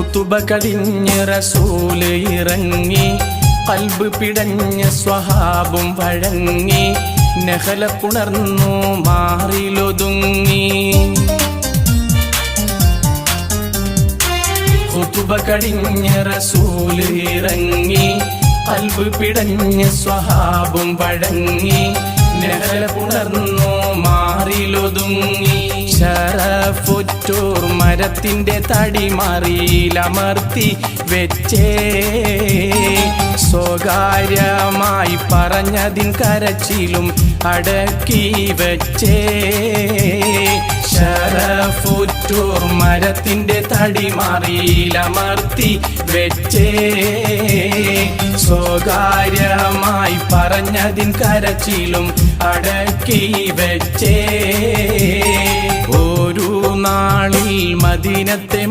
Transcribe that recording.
ഖുതുബ കടിഞ്ഞ് റസൂല് ഇറങ്ങി, ഖൽബ് പിടഞ്ഞ സ്വഹാബും വഴങ്ങി, നഹല പുണർന്നു മാറിലൊതുങ്ങി. ഖുതുബ കടിഞ്ഞ് റസൂല് ഇറങ്ങി, ഖൽബ് പിടഞ്ഞ സ്വഹാബും വഴങ്ങി, നഹല പുണർന്നു മാറിലൊതുങ്ങി. ശരഫുറ്റൂർ മരത്തിന്റെ തടിമറിയിലമർത്തി വെച്ചേ, സ്വകാര്യമായി പറഞ്ഞതിൻ കരച്ചിലും അടക്കി വെച്ചേ. ശരഫുറ്റൂർ മരത്തിന്റെ തടിമറിയിലമർത്തി വെച്ചേ, സ്വകാര്യമായി പറഞ്ഞതിൻ കരച്ചിലും അടക്കി വെച്ചേ. ഒരു നാളിൽ മദീനത്തെ